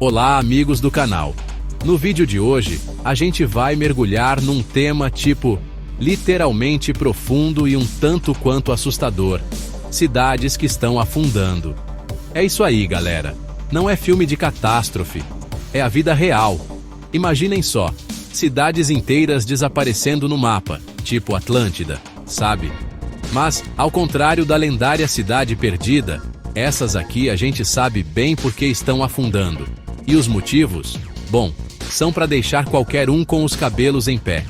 Olá, amigos do canal. No vídeo de hoje, a gente vai mergulhar num tema literalmente profundo e um tanto quanto assustador. Cidades que estão afundando. É isso aí, galera. Não é filme de catástrofe. É a vida real. Imaginem só, cidades inteiras desaparecendo no mapa, tipo Atlântida, sabe? Mas, ao contrário da lendária cidade perdida, essas aqui a gente sabe bem por que estão afundando. E os motivos? Bom, são para deixar qualquer um com os cabelos em pé.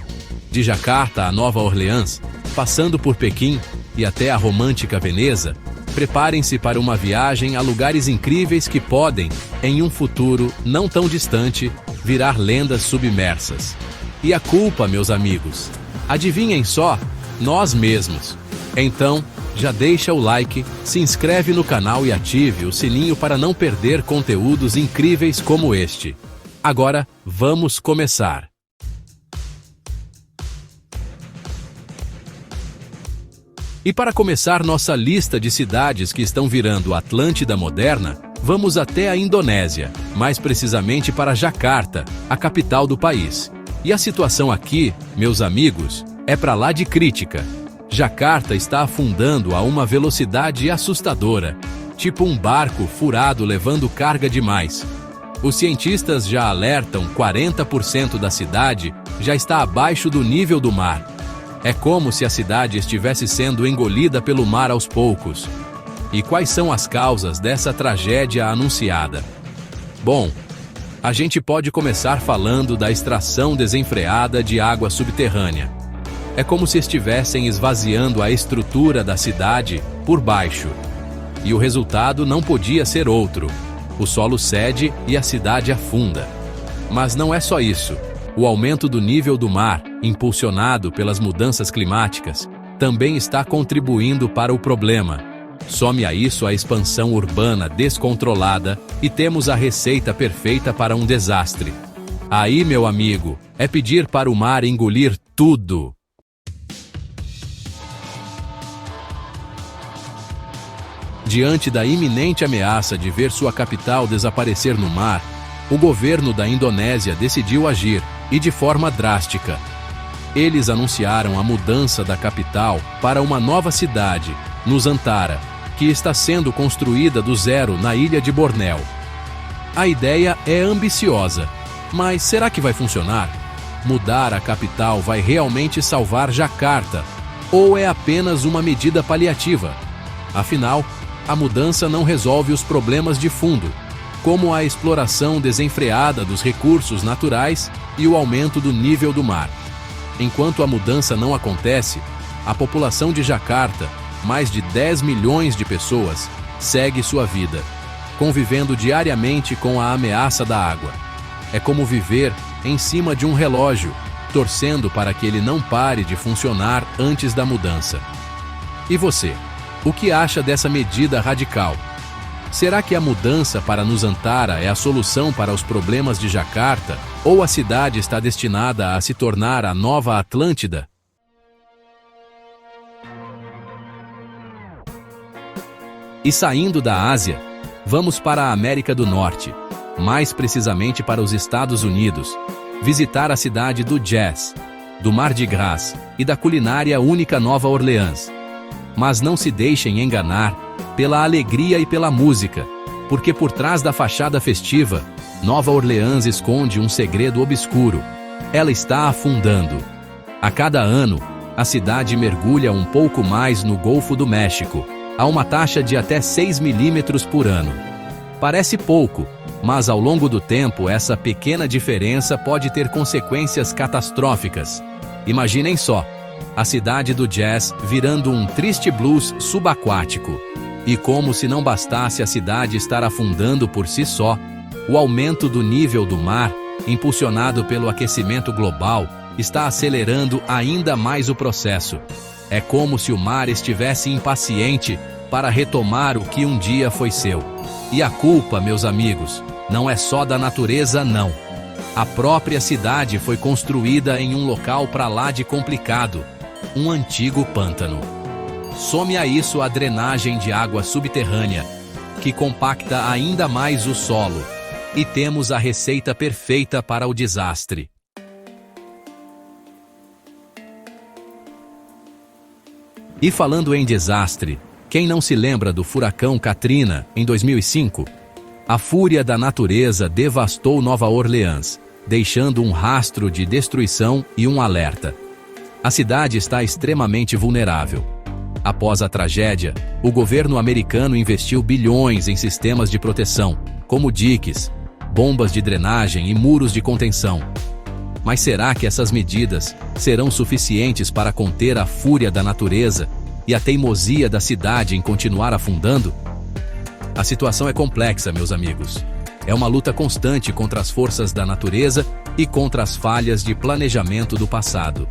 De Jacarta a Nova Orleans, passando por Pequim e até a romântica Veneza, preparem-se para uma viagem a lugares incríveis que podem, em um futuro não tão distante, virar lendas submersas. E a culpa, meus amigos? Adivinhem só? Nós mesmos. Então, já deixa o like, se inscreve no canal e ative o sininho para não perder conteúdos incríveis como este. Agora, vamos começar. E para começar nossa lista de cidades que estão virando Atlântida moderna, vamos até a Indonésia, mais precisamente para Jacarta, a capital do país. E a situação aqui, meus amigos, é para lá de crítica. Jacarta está afundando a uma velocidade assustadora, tipo um barco furado levando carga demais. Os cientistas já alertam 40% da cidade já está abaixo do nível do mar. É como se a cidade estivesse sendo engolida pelo mar aos poucos. E quais são as causas dessa tragédia anunciada? Bom, a gente pode começar falando da extração desenfreada de água subterrânea. É como se estivessem esvaziando a estrutura da cidade por baixo. E o resultado não podia ser outro. O solo cede e a cidade afunda. Mas não é só isso. O aumento do nível do mar, impulsionado pelas mudanças climáticas, também está contribuindo para o problema. Some a isso a expansão urbana descontrolada e temos a receita perfeita para um desastre. Aí, meu amigo, é pedir para o mar engolir tudo. Diante da iminente ameaça de ver sua capital desaparecer no mar, o governo da Indonésia decidiu agir, e de forma drástica. Eles anunciaram a mudança da capital para uma nova cidade, Nusantara, que está sendo construída do zero na ilha de Bornéu. A ideia é ambiciosa, mas será que vai funcionar? Mudar a capital vai realmente salvar Jacarta, ou é apenas uma medida paliativa? Afinal, a mudança não resolve os problemas de fundo, como a exploração desenfreada dos recursos naturais e o aumento do nível do mar. Enquanto a mudança não acontece, a população de Jacarta, mais de 10 milhões de pessoas, segue sua vida, convivendo diariamente com a ameaça da água. É como viver em cima de um relógio, torcendo para que ele não pare de funcionar antes da mudança. E você? O que acha dessa medida radical? Será que a mudança para Nusantara é a solução para os problemas de Jacarta, ou a cidade está destinada a se tornar a nova Atlântida? E saindo da Ásia, vamos para a América do Norte, mais precisamente para os Estados Unidos, visitar a cidade do jazz, do Mardi Gras e da culinária única Nova Orleans. Mas não se deixem enganar pela alegria e pela música, porque por trás da fachada festiva, Nova Orleans esconde um segredo obscuro. Ela está afundando. A cada ano, a cidade mergulha um pouco mais no Golfo do México, a uma taxa de até 6 milímetros por ano. Parece pouco, mas ao longo do tempo essa pequena diferença pode ter consequências catastróficas. Imaginem só, a cidade do jazz virando um triste blues subaquático. E como se não bastasse a cidade estar afundando por si só, o aumento do nível do mar, impulsionado pelo aquecimento global, está acelerando ainda mais o processo. É como se o mar estivesse impaciente para retomar o que um dia foi seu. E a culpa, meus amigos, não é só da natureza, não. A própria cidade foi construída em um local para lá de complicado, um antigo pântano. Some a isso a drenagem de água subterrânea, que compacta ainda mais o solo. E temos a receita perfeita para o desastre. E falando em desastre, quem não se lembra do furacão Katrina, em 2005? A fúria da natureza devastou Nova Orleans, deixando um rastro de destruição e um alerta. A cidade está extremamente vulnerável. Após a tragédia, o governo americano investiu bilhões em sistemas de proteção, como diques, bombas de drenagem e muros de contenção. Mas será que essas medidas serão suficientes para conter a fúria da natureza e a teimosia da cidade em continuar afundando? A situação é complexa, meus amigos. É uma luta constante contra as forças da natureza e contra as falhas de planejamento do passado.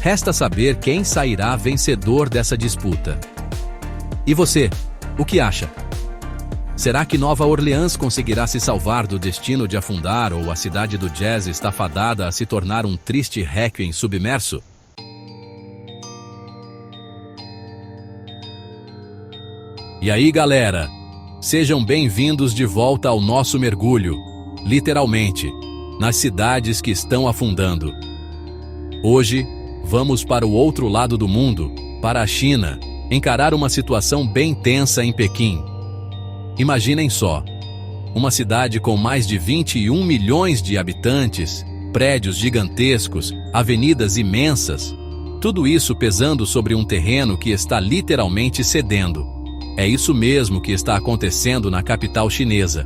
Resta saber quem sairá vencedor dessa disputa. E você, o que acha? Será que Nova Orleans conseguirá se salvar do destino de afundar ou a cidade do jazz está fadada a se tornar um triste réquiem submerso? E aí, galera? Sejam bem-vindos de volta ao nosso mergulho, literalmente, nas cidades que estão afundando. Hoje, vamos para o outro lado do mundo, para a China, encarar uma situação bem tensa em Pequim. Imaginem só, uma cidade com mais de 21 milhões de habitantes, prédios gigantescos, avenidas imensas, tudo isso pesando sobre um terreno que está literalmente cedendo. É isso mesmo que está acontecendo na capital chinesa.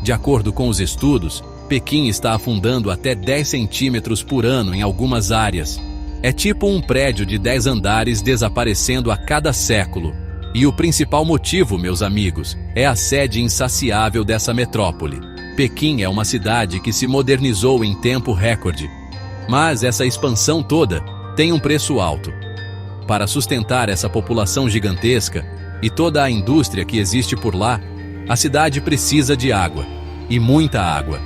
De acordo com os estudos, Pequim está afundando até 10 centímetros por ano em algumas áreas. É tipo um prédio de 10 andares desaparecendo a cada século. E o principal motivo, meus amigos, é a sede insaciável dessa metrópole. Pequim é uma cidade que se modernizou em tempo recorde. Mas essa expansão toda tem um preço alto. Para sustentar essa população gigantesca e toda a indústria que existe por lá, a cidade precisa de água, e muita água.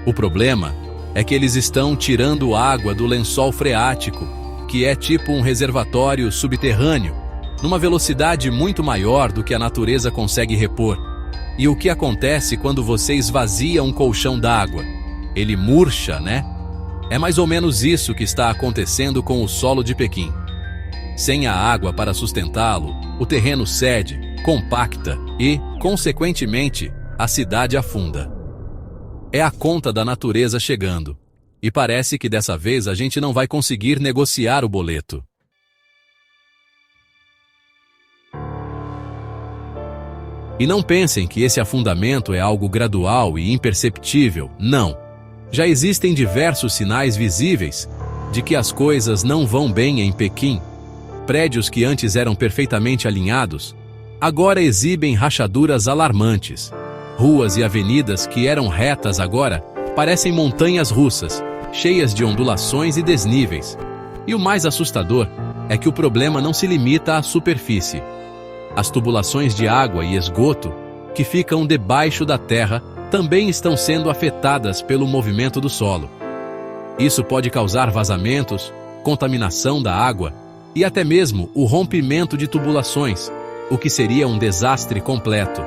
O problema é que eles estão tirando água do lençol freático, que é tipo um reservatório subterrâneo, numa velocidade muito maior do que a natureza consegue repor. E o que acontece quando você esvazia um colchão d'água? Ele murcha, né? É mais ou menos isso que está acontecendo com o solo de Pequim. Sem a água para sustentá-lo, o terreno cede, compacta e, consequentemente, a cidade afunda. É a conta da natureza chegando. E parece que dessa vez a gente não vai conseguir negociar o boleto. E não pensem que esse afundamento é algo gradual e imperceptível, não. Já existem diversos sinais visíveis de que as coisas não vão bem em Pequim. Prédios que antes eram perfeitamente alinhados, agora exibem rachaduras alarmantes. Ruas e avenidas que eram retas agora parecem montanhas russas, cheias de ondulações e desníveis. E o mais assustador é que o problema não se limita à superfície. As tubulações de água e esgoto, que ficam debaixo da terra, também estão sendo afetadas pelo movimento do solo. Isso pode causar vazamentos, contaminação da água e até mesmo o rompimento de tubulações, o que seria um desastre completo.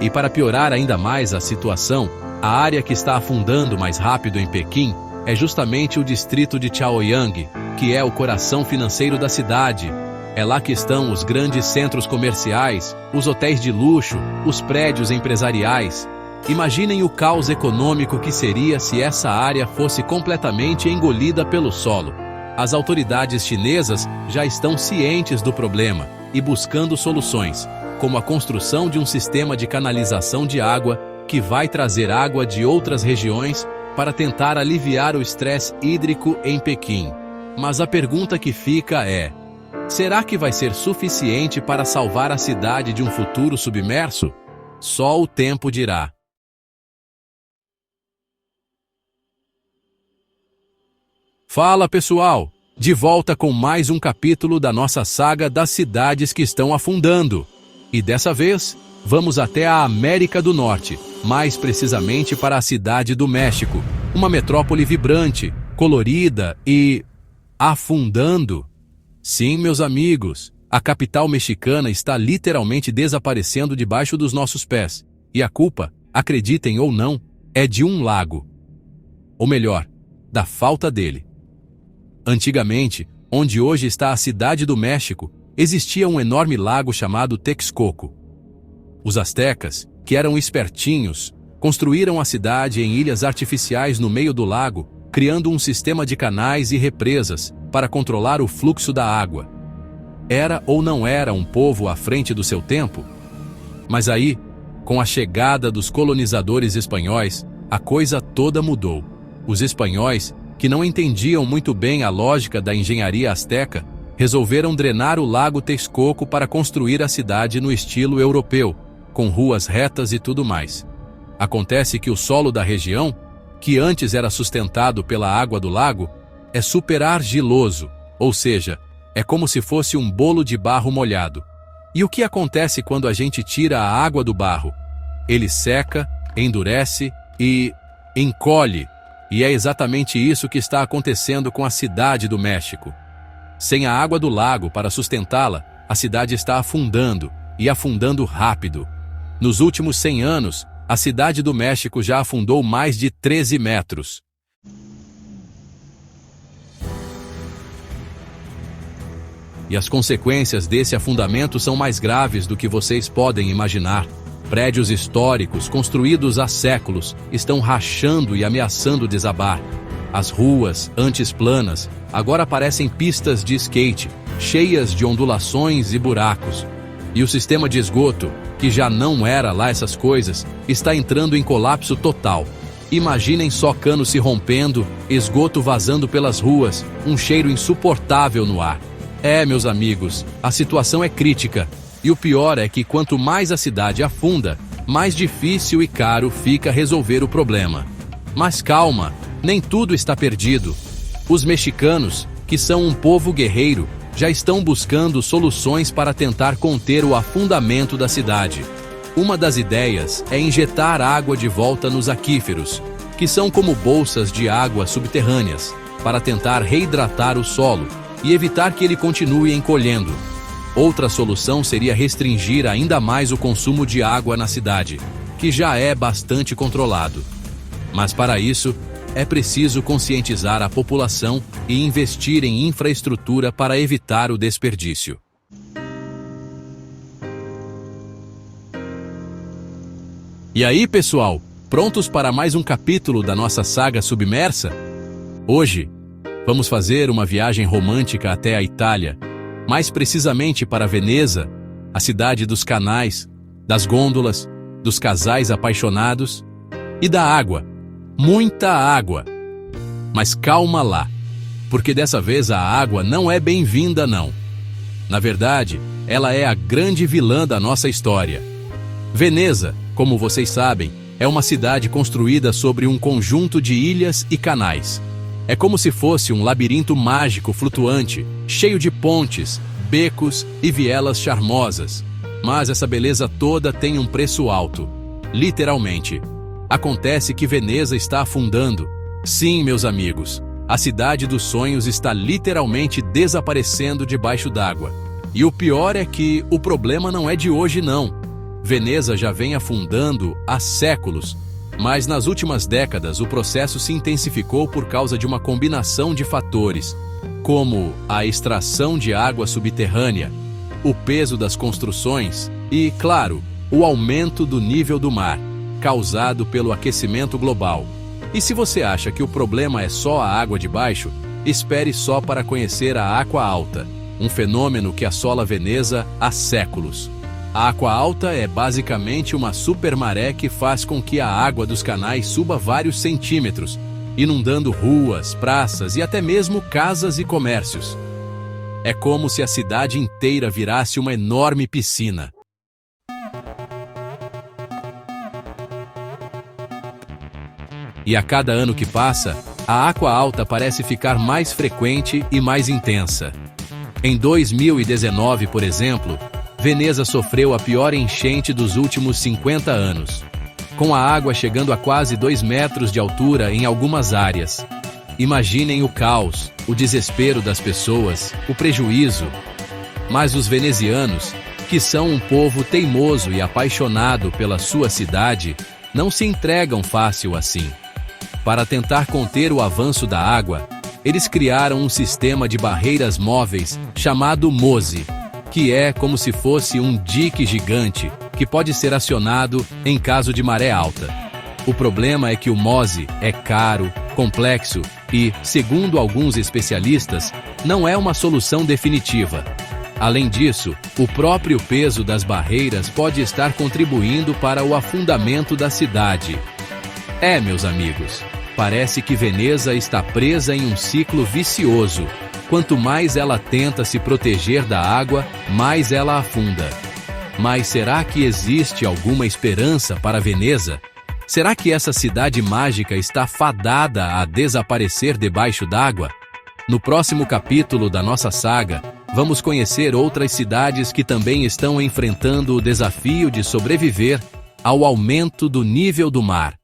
E para piorar ainda mais a situação, a área que está afundando mais rápido em Pequim é justamente o distrito de Chaoyang, que é o coração financeiro da cidade. É lá que estão os grandes centros comerciais, os hotéis de luxo, os prédios empresariais. Imaginem o caos econômico que seria se essa área fosse completamente engolida pelo solo. As autoridades chinesas já estão cientes do problema e buscando soluções, como a construção de um sistema de canalização de água que vai trazer água de outras regiões para tentar aliviar o estresse hídrico em Pequim. Mas a pergunta que fica é: será que vai ser suficiente para salvar a cidade de um futuro submerso? Só o tempo dirá. Fala, pessoal! De volta com mais um capítulo da nossa saga das cidades que estão afundando. E dessa vez, vamos até a América do Norte, mais precisamente para a cidade do México, uma metrópole vibrante, colorida e afundando. Sim, meus amigos, a capital mexicana está literalmente desaparecendo debaixo dos nossos pés. E a culpa, acreditem ou não, é de um lago. Ou melhor, da falta dele. Antigamente, onde hoje está a cidade do México, existia um enorme lago chamado Texcoco. Os astecas, que eram espertinhos, construíram a cidade em ilhas artificiais no meio do lago, criando um sistema de canais e represas para controlar o fluxo da água. Era ou não era um povo à frente do seu tempo? Mas aí, com a chegada dos colonizadores espanhóis, a coisa toda mudou. Os espanhóis, que não entendiam muito bem a lógica da engenharia asteca, resolveram drenar o lago Texcoco para construir a cidade no estilo europeu, com ruas retas e tudo mais. Acontece que o solo da região, que antes era sustentado pela água do lago, é super argiloso, ou seja, é como se fosse um bolo de barro molhado. E o que acontece quando a gente tira a água do barro? Ele seca, endurece e encolhe. E é exatamente isso que está acontecendo com a cidade do México. Sem a água do lago para sustentá-la, a cidade está afundando, e afundando rápido. Nos últimos 100 anos, a cidade do México já afundou mais de 13 metros. E as consequências desse afundamento são mais graves do que vocês podem imaginar. Prédios históricos, construídos há séculos, estão rachando e ameaçando desabar. As ruas, antes planas, agora parecem pistas de skate, cheias de ondulações e buracos. E o sistema de esgoto, que já não era lá essas coisas, está entrando em colapso total. Imaginem só cano se rompendo, esgoto vazando pelas ruas, um cheiro insuportável no ar. Meus amigos, a situação é crítica. E o pior é que quanto mais a cidade afunda, mais difícil e caro fica resolver o problema. Mas calma, nem tudo está perdido. Os mexicanos, que são um povo guerreiro, já estão buscando soluções para tentar conter o afundamento da cidade. Uma das ideias é injetar água de volta nos aquíferos, que são como bolsas de água subterrâneas, para tentar reidratar o solo e evitar que ele continue encolhendo. Outra solução seria restringir ainda mais o consumo de água na cidade, que já é bastante controlado. Mas para isso, é preciso conscientizar a população e investir em infraestrutura para evitar o desperdício. E aí, pessoal, prontos para mais um capítulo da nossa saga submersa? Hoje, vamos fazer uma viagem romântica até a Itália, mais precisamente para Veneza, a cidade dos canais, das gôndolas, dos casais apaixonados e da água. Muita água. Mas calma lá, porque dessa vez a água não é bem-vinda não. Na verdade, ela é a grande vilã da nossa história. Veneza, como vocês sabem, é uma cidade construída sobre um conjunto de ilhas e canais. É como se fosse um labirinto mágico flutuante, cheio de pontes, becos e vielas charmosas. Mas essa beleza toda tem um preço alto. Literalmente. Acontece que Veneza está afundando. Sim, meus amigos, a cidade dos sonhos está literalmente desaparecendo debaixo d'água. E o pior é que o problema não é de hoje não. Veneza já vem afundando há séculos. Mas nas últimas décadas o processo se intensificou por causa de uma combinação de fatores, como a extração de água subterrânea, o peso das construções e, claro, o aumento do nível do mar, causado pelo aquecimento global. E se você acha que o problema é só a água de baixo, espere só para conhecer a Água Alta, um fenômeno que assola Veneza há séculos. A água alta é basicamente uma supermaré que faz com que a água dos canais suba vários centímetros, inundando ruas, praças e até mesmo casas e comércios. É como se a cidade inteira virasse uma enorme piscina. E a cada ano que passa, a água alta parece ficar mais frequente e mais intensa. Em 2019, por exemplo, Veneza sofreu a pior enchente dos últimos 50 anos, com a água chegando a quase 2 metros de altura em algumas áreas. Imaginem o caos, o desespero das pessoas, o prejuízo. Mas os venezianos, que são um povo teimoso e apaixonado pela sua cidade, não se entregam fácil assim. Para tentar conter o avanço da água, eles criaram um sistema de barreiras móveis chamado MOSE, que é como se fosse um dique gigante que pode ser acionado em caso de maré alta. O problema é que o MOSE é caro, complexo e, segundo alguns especialistas, não é uma solução definitiva. Além disso, o próprio peso das barreiras pode estar contribuindo para o afundamento da cidade. Meus amigos, parece que Veneza está presa em um ciclo vicioso. Quanto mais ela tenta se proteger da água, mais ela afunda. Mas será que existe alguma esperança para Veneza? Será que essa cidade mágica está fadada a desaparecer debaixo d'água? No próximo capítulo da nossa saga, vamos conhecer outras cidades que também estão enfrentando o desafio de sobreviver ao aumento do nível do mar.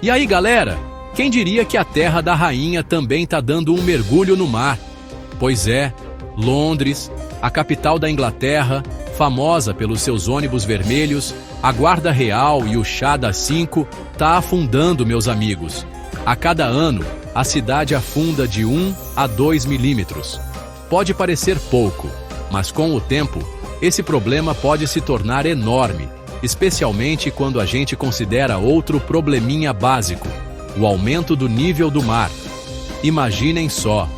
E aí, galera? Quem diria que a Terra da Rainha também está dando um mergulho no mar? Pois é, Londres, a capital da Inglaterra, famosa pelos seus ônibus vermelhos, a Guarda Real e o Chá das 5, tá afundando, meus amigos. A cada ano, a cidade afunda de 1 a 2 milímetros. Pode parecer pouco, mas com o tempo, esse problema pode se tornar enorme, especialmente quando a gente considera outro probleminha básico, o aumento do nível do mar. Imaginem só,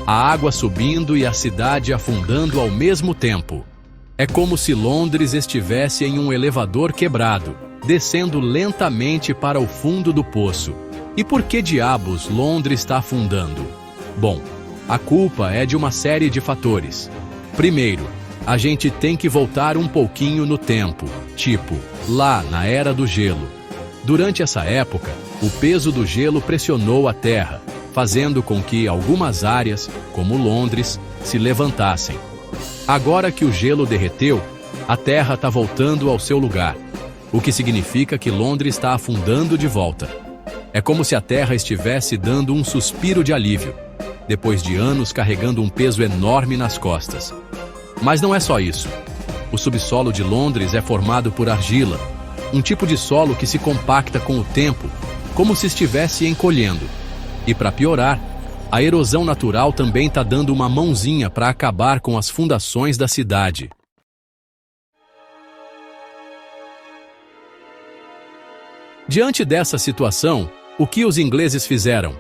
a água subindo e a cidade afundando ao mesmo tempo. É como se Londres estivesse em um elevador quebrado, descendo lentamente para o fundo do poço. E por que diabos Londres está afundando? Bom, a culpa é de uma série de fatores. Primeiro, a gente tem que voltar um pouquinho no tempo, tipo, lá na Era do Gelo. Durante essa época, o peso do gelo pressionou a Terra, fazendo com que algumas áreas, como Londres, se levantassem. Agora que o gelo derreteu, a Terra está voltando ao seu lugar, o que significa que Londres está afundando de volta. É como se a Terra estivesse dando um suspiro de alívio, depois de anos carregando um peso enorme nas costas. Mas não é só isso. O subsolo de Londres é formado por argila, um tipo de solo que se compacta com o tempo, como se estivesse encolhendo. E para piorar, a erosão natural também está dando uma mãozinha para acabar com as fundações da cidade. Diante dessa situação, o que os ingleses fizeram?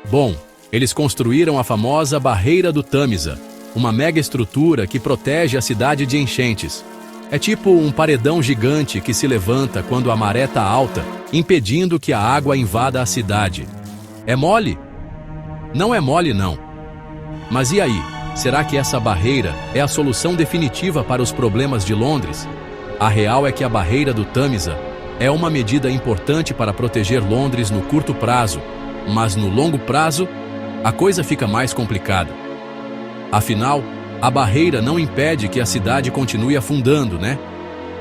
Bom, eles construíram a famosa Barreira do Tâmisa, uma mega estrutura que protege a cidade de enchentes. É tipo um paredão gigante que se levanta quando a maré está alta, impedindo que a água invada a cidade. É mole? Não é mole, não. Mas e aí? Será que essa barreira é a solução definitiva para os problemas de Londres? A real é que a Barreira do Tâmisa é uma medida importante para proteger Londres no curto prazo, mas no longo prazo, a coisa fica mais complicada. Afinal, a barreira não impede que a cidade continue afundando, né?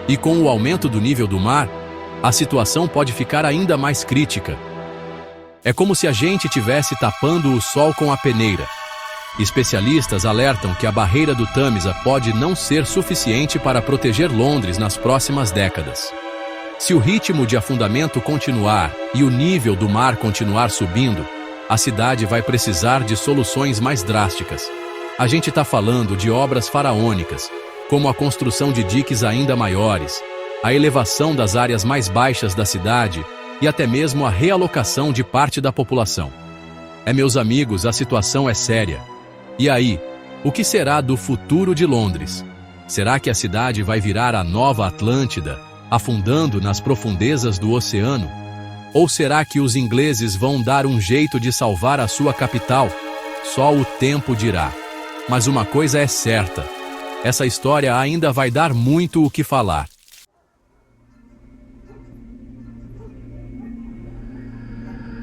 E com o aumento do nível do mar, a situação pode ficar ainda mais crítica. É como se a gente estivesse tapando o sol com a peneira. Especialistas alertam que a Barreira do Tâmisa pode não ser suficiente para proteger Londres nas próximas décadas. Se o ritmo de afundamento continuar e o nível do mar continuar subindo, a cidade vai precisar de soluções mais drásticas. A gente está falando de obras faraônicas, como a construção de diques ainda maiores, a elevação das áreas mais baixas da cidade e até mesmo a realocação de parte da população. Meus amigos, a situação é séria. E aí, o que será do futuro de Londres? Será que a cidade vai virar a nova Atlântida, afundando nas profundezas do oceano? Ou será que os ingleses vão dar um jeito de salvar a sua capital? Só o tempo dirá. Mas uma coisa é certa, essa história ainda vai dar muito o que falar.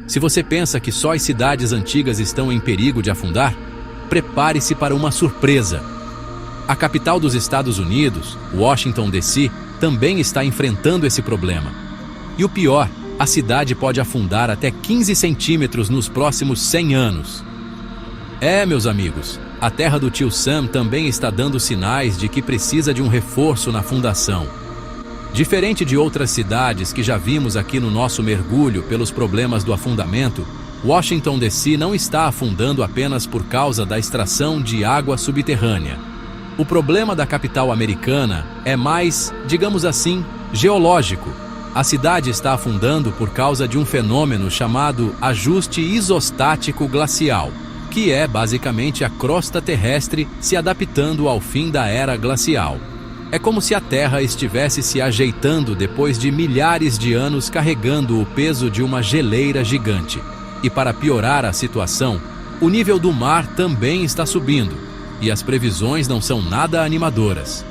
Se você pensa que só as cidades antigas estão em perigo de afundar, prepare-se para uma surpresa. A capital dos Estados Unidos, Washington DC, também está enfrentando esse problema. E o pior, a cidade pode afundar até 15 centímetros nos próximos 100 anos. Meus amigos, A terra do tio Sam também está dando sinais de que precisa de um reforço na fundação. Diferente de outras cidades que já vimos aqui no nosso mergulho pelos problemas do afundamento, Washington DC não está afundando apenas por causa da extração de água subterrânea. O problema da capital americana é mais, digamos assim, geológico. A cidade está afundando por causa de um fenômeno chamado ajuste isostático glacial, que é basicamente a crosta terrestre se adaptando ao fim da era glacial. É como se a Terra estivesse se ajeitando depois de milhares de anos carregando o peso de uma geleira gigante. E para piorar a situação, o nível do mar também está subindo, e as previsões não são nada animadoras.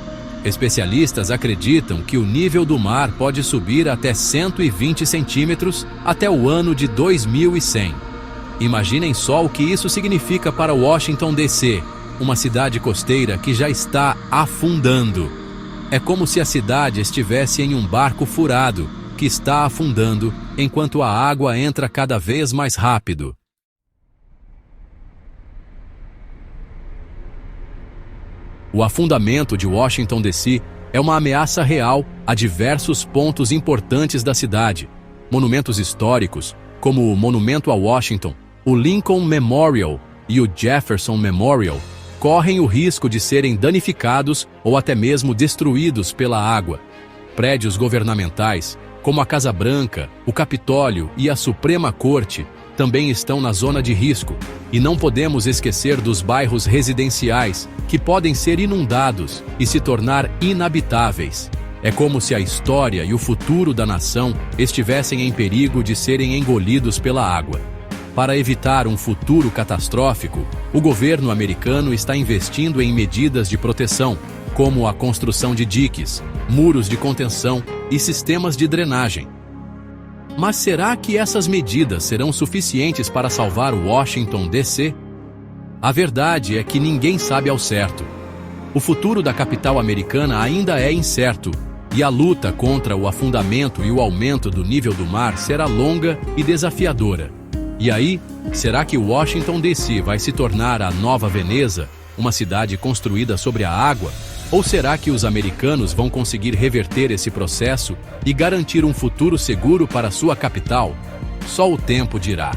Especialistas acreditam que o nível do mar pode subir até 120 centímetros até o ano de 2100. Imaginem só o que isso significa para Washington DC, uma cidade costeira que já está afundando. É como se a cidade estivesse em um barco furado, que está afundando, enquanto a água entra cada vez mais rápido. O afundamento de Washington DC é uma ameaça real a diversos pontos importantes da cidade. Monumentos históricos, como o Monumento a Washington, o Lincoln Memorial e o Jefferson Memorial, correm o risco de serem danificados ou até mesmo destruídos pela água. Prédios governamentais, como a Casa Branca, o Capitólio e a Suprema Corte, também estão na zona de risco, e não podemos esquecer dos bairros residenciais, que podem ser inundados e se tornar inabitáveis. É como se a história e o futuro da nação estivessem em perigo de serem engolidos pela água. Para evitar um futuro catastrófico, o governo americano está investindo em medidas de proteção, como a construção de diques, muros de contenção e sistemas de drenagem. Mas será que essas medidas serão suficientes para salvar Washington DC? A verdade é que ninguém sabe ao certo. O futuro da capital americana ainda é incerto, e a luta contra o afundamento e o aumento do nível do mar será longa e desafiadora. E aí, será que Washington DC vai se tornar a nova Veneza, uma cidade construída sobre a água? Ou será que os americanos vão conseguir reverter esse processo e garantir um futuro seguro para sua capital? Só o tempo dirá.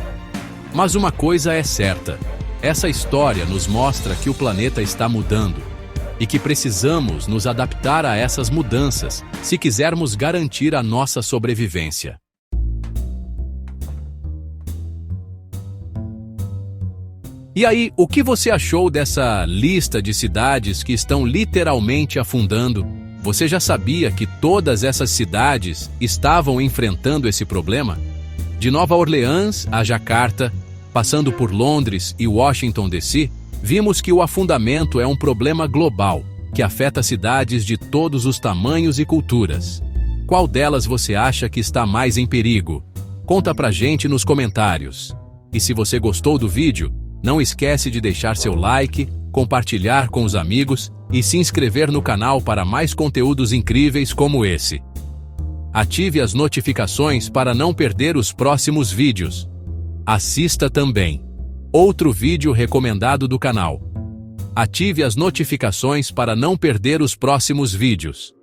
Mas uma coisa é certa: essa história nos mostra que o planeta está mudando e que precisamos nos adaptar a essas mudanças se quisermos garantir a nossa sobrevivência. E aí, o que você achou dessa lista de cidades que estão literalmente afundando? Você já sabia que todas essas cidades estavam enfrentando esse problema? De Nova Orleans a Jacarta, passando por Londres e Washington DC, vimos que o afundamento é um problema global, que afeta cidades de todos os tamanhos e culturas. Qual delas você acha que está mais em perigo? Conta pra gente nos comentários. E se você gostou do vídeo, não esquece de deixar seu like, compartilhar com os amigos e se inscrever no canal para mais conteúdos incríveis como esse. Ative as notificações para não perder os próximos vídeos. Assista também outro vídeo recomendado do canal. Ative as notificações para não perder os próximos vídeos.